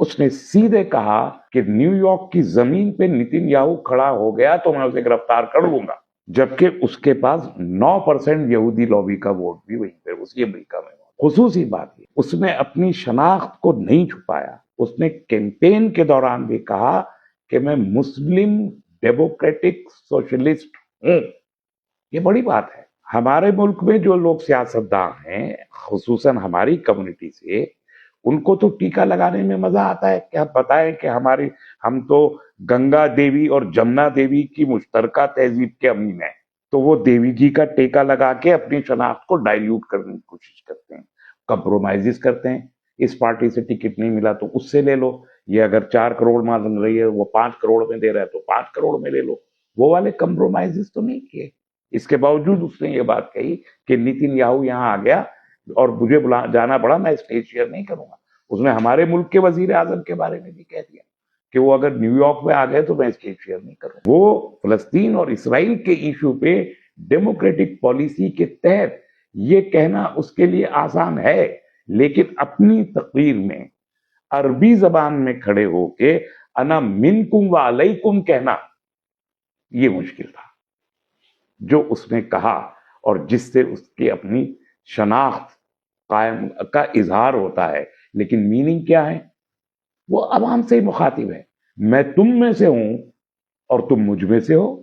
اس نے سیدھے کہا کہ نیو یارک کی زمین پہ نتن یاہو کھڑا ہو گیا تو میں اسے گرفتار کر لوں گا، جبکہ اس کے پاس 9% یہودی لابی کا ووٹ بھی وہیں پہ اسی امریکہ میں۔ خصوصی بات یہ، اس نے اپنی شناخت کو نہیں چھپایا، اس نے کیمپین کے دوران بھی کہا کہ میں مسلم ڈیموکریٹک سوشلسٹ ہوں۔ یہ بڑی بات ہے۔ ہمارے ملک میں جو لوگ سیاستدان ہیں، خصوصاً ہماری کمیونٹی سے، ان کو تو ٹیکا لگانے میں مزہ آتا ہے کہ آپ بتائیں کہ ہم تو گنگا دیوی اور جمنا دیوی کی مشترکہ تہذیب کے امین ہیں، تو وہ دیوی جی کا ٹیکا لگا کے اپنی شناخت کو ڈائلیوٹ کرنے کی کوشش کرتے ہیں، کمپرومائزز کرتے ہیں۔ اس پارٹی سے ٹکٹ نہیں ملا تو اس سے لے لو، یہ اگر 4 کروڑ مانگ رہی ہے وہ 5 کروڑ میں دے رہا ہے تو 5 کروڑ میں لے لو۔ وہ والے کمپرومائزز تو نہیں کیے۔ اس کے باوجود اس نے یہ بات کہی کہ نتن یاہو یہاں آ گیا اور مجھے جانا پڑا، میں اسٹیج شیئر نہیں کروں گا۔ اس نے ہمارے ملک کے وزیر اعظم کے بارے میں بھی کہہ دیا کہ وہ اگر نیو یارک میں آ گئے تو میں اسٹیج شیئر نہیں کروں۔ وہ فلسطین اور اسرائیل کے ایشو پہ ڈیموکریٹک پالیسی کے تحت یہ کہنا اس کے لیے آسان ہے، لیکن اپنی تقریر میں عربی زبان میں کھڑے ہو کے انا منکم و علیکم کہنا یہ مشکل تھا۔ جو اس نے کہا اور جس سے اس کی اپنی شناخت قائم کا اظہار ہوتا ہے، لیکن میننگ کیا ہے؟ وہ عوام سے ہی مخاطب ہے۔ میں تم میں سے ہوں اور تم مجھ میں سے ہو۔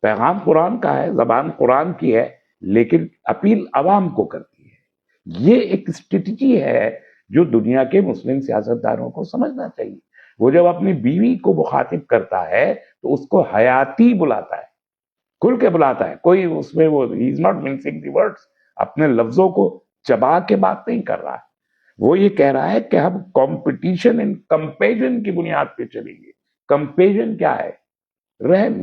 پیغام قرآن کا ہے، زبان قرآن کی ہے، لیکن اپیل عوام کو کرتی ہے۔ یہ ایک اسٹریٹجی ہے جو دنیا کے مسلم سیاستدانوں کو سمجھنا چاہیے۔ وہ جب اپنی بیوی کو مخاطب کرتا ہے تو اس کو حیاتی بلاتا ہے، کھل کے بلاتا ہے، کوئی اس میں وہ ہی از ناٹ منسنگ دی ورڈز، اپنے لفظوں کو چبا کے بات نہیں کر رہا ہے۔ وہ یہ کہہ رہا ہے کہ ہم کمپٹیشن اینڈ کمپیشن کی بنیاد پہ چلیں گے۔ کمپیشن کیا ہے؟ رحم۔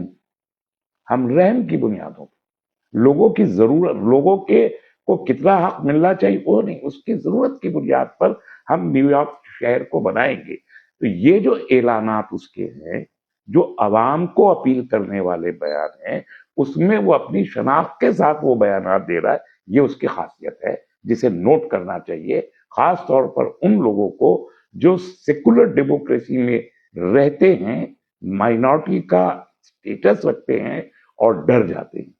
ہم رحم کی بنیادوں پہ، لوگوں کی ضرورت، لوگوں کے کو کتنا حق ملنا چاہیے وہ نہیں، اس کی ضرورت کی بنیاد پر ہم نیو یارک شہر کو بنائیں گے۔ تو یہ جو اعلانات اس کے ہیں، جو عوام کو اپیل کرنے والے بیان ہیں، اس میں وہ اپنی شناخت کے ساتھ وہ بیانات دے رہا ہے۔ یہ اس کی خاصیت ہے جسے نوٹ کرنا چاہیے، خاص طور پر ان لوگوں کو جو سیکولر ڈیموکریسی میں رہتے ہیں، مائنورٹی کا اسٹیٹس رکھتے ہیں اور ڈر جاتے ہیں۔